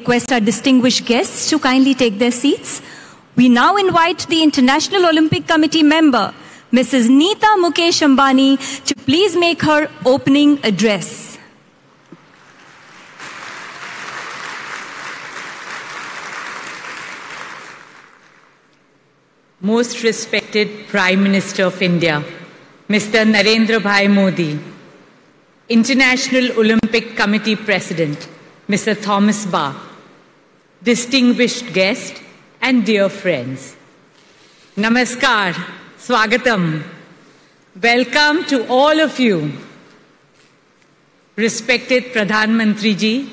Request our distinguished guests to kindly take their seats. We now invite the International Olympic Committee member, Mrs. Nita Ambani, to please make her opening address. Most respected Prime Minister of India, Mr. Narendra Bhai Modi, International Olympic Committee President, Mr. Thomas Bach, distinguished guests and dear friends. Namaskar, Swagatam. Welcome to all of you. Respected Pradhan Mantri Ji,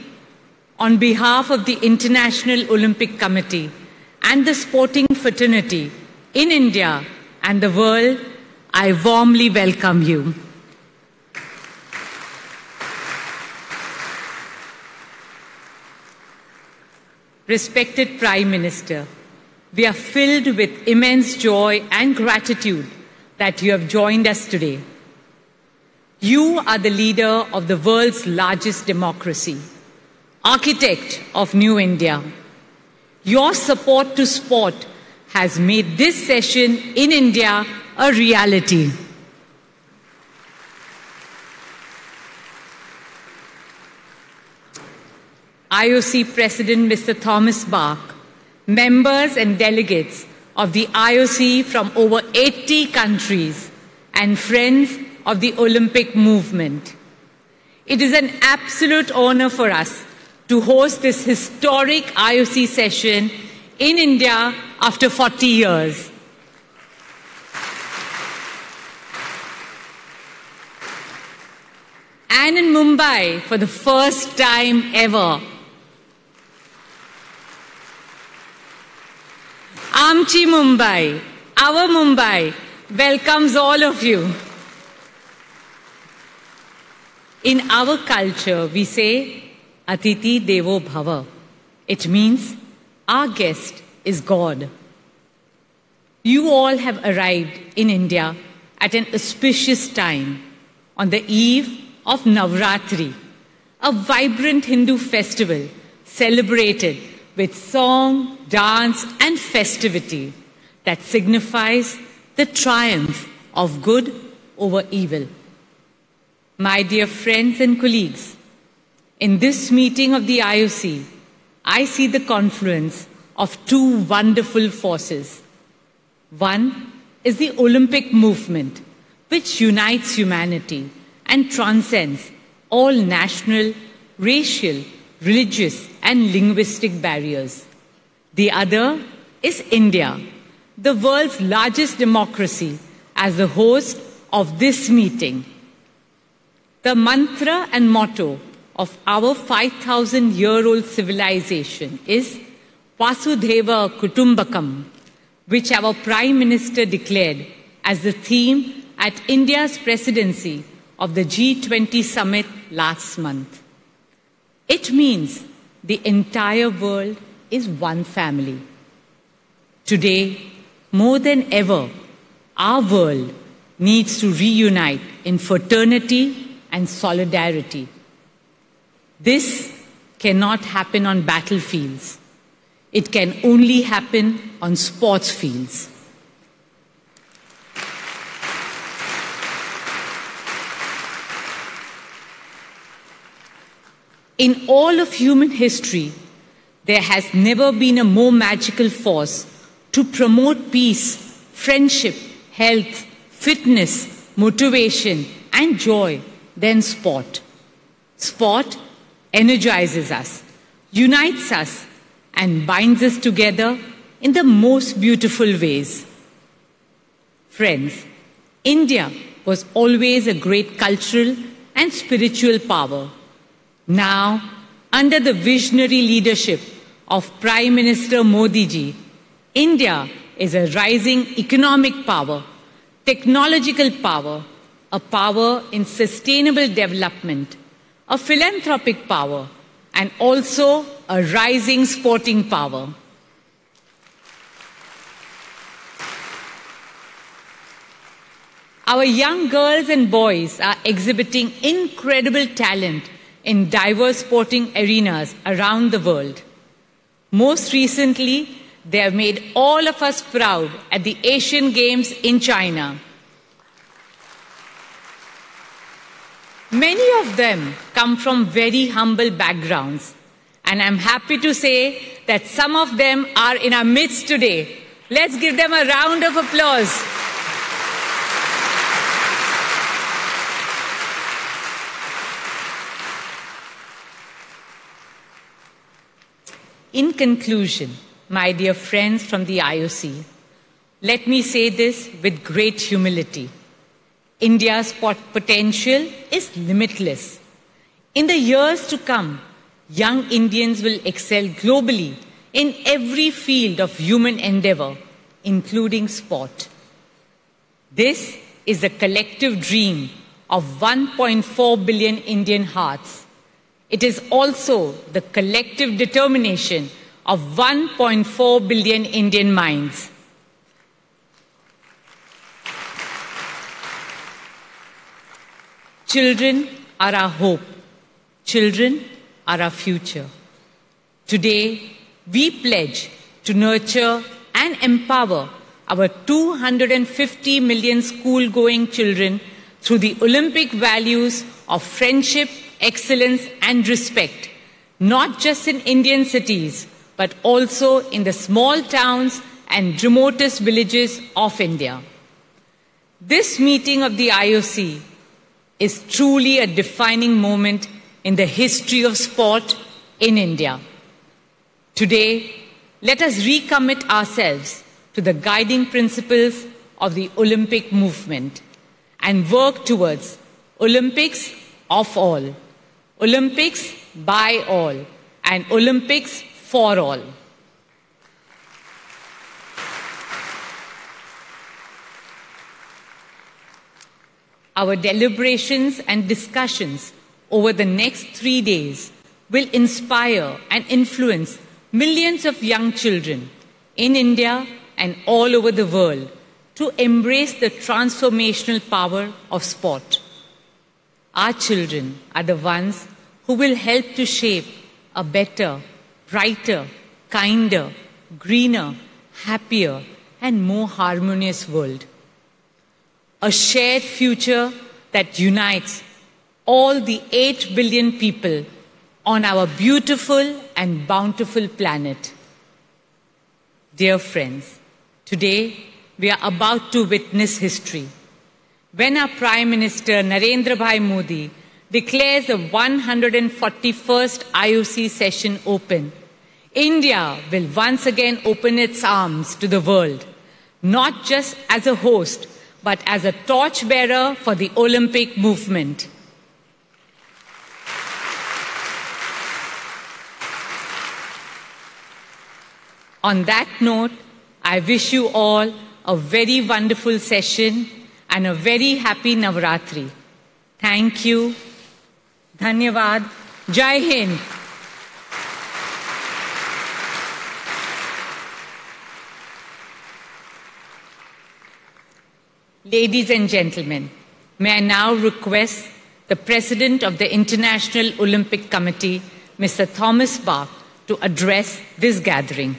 on behalf of the International Olympic Committee and the sporting fraternity in India and the world, I warmly welcome you. Respected Prime Minister, we are filled with immense joy and gratitude that you have joined us today. You are the leader of the world's largest democracy, architect of New India. Your support to sport has made this session in India a reality. IOC President Mr. Thomas Bach, members and delegates of the IOC from over 80 countries, and friends of the Olympic movement. It is an absolute honor for us to host this historic IOC session in India after 40 years. And in Mumbai for the first time ever. Amchi Mumbai, our Mumbai, welcomes all of you. In our culture, we say, Atiti Devo Bhava. It means our guest is God. You all have arrived in India at an auspicious time on the eve of Navratri, a vibrant Hindu festival celebrated with song, dance, and festivity that signifies the triumph of good over evil. My dear friends and colleagues, in this meeting of the IOC, I see the confluence of two wonderful forces. One is the Olympic movement, which unites humanity and transcends all national, racial, religious, and linguistic barriers. The other is India, the world's largest democracy, as the host of this meeting. The mantra and motto of our 5,000-year-old civilization is Vasudhaiva Kutumbakam, which our Prime Minister declared as the theme at India's presidency of the G20 summit last month. It means the entire world is one family. Today, more than ever, our world needs to reunite in fraternity and solidarity. This cannot happen on battlefields. It can only happen on sports fields. In all of human history, there has never been a more magical force to promote peace, friendship, health, fitness, motivation, and joy than sport. Sport energizes us, unites us, and binds us together in the most beautiful ways. Friends, India was always a great cultural and spiritual power. Now, under the visionary leadership of Prime Minister Modi ji, India is a rising economic power, technological power, a power in sustainable development, a philanthropic power, and also a rising sporting power. Our young girls and boys are exhibiting incredible talent in diverse sporting arenas around the world. Most recently, they have made all of us proud at the Asian Games in China. Many of them come from very humble backgrounds, and I'm happy to say that some of them are in our midst today. Let's give them a round of applause. In conclusion, my dear friends from the IOC, let me say this with great humility. India's potential is limitless. In the years to come, young Indians will excel globally in every field of human endeavor, including sport. This is the collective dream of 1.4 billion Indian hearts. It is also the collective determination of 1.4 billion Indian minds. Children are our hope. Children are our future. Today, we pledge to nurture and empower our 250 million school-going children through the Olympic values of friendship, excellence, and respect, not just in Indian cities, but also in the small towns and remotest villages of India. This meeting of the IOC is truly a defining moment in the history of sport in India. Today, let us recommit ourselves to the guiding principles of the Olympic movement and work towards Olympics of all, Olympics by all, and Olympics for all. Our deliberations and discussions over the next 3 days will inspire and influence millions of young children in India and all over the world to embrace the transformational power of sport. Our children are the ones who will help to shape a better, brighter, kinder, greener, happier, and more harmonious world. A shared future that unites all the 8 billion people on our beautiful and bountiful planet. Dear friends, today we are about to witness history. When our Prime Minister Narendra Bhai Modi declares the 141st IOC session open, India will once again open its arms to the world, not just as a host, but as a torchbearer for the Olympic movement. On that note, I wish you all a very wonderful session and a very happy Navratri. Thank you. Dhanyavad. Jai Hind. Ladies and gentlemen, may I now request the President of the International Olympic Committee, Mr. Thomas Bach, to address this gathering.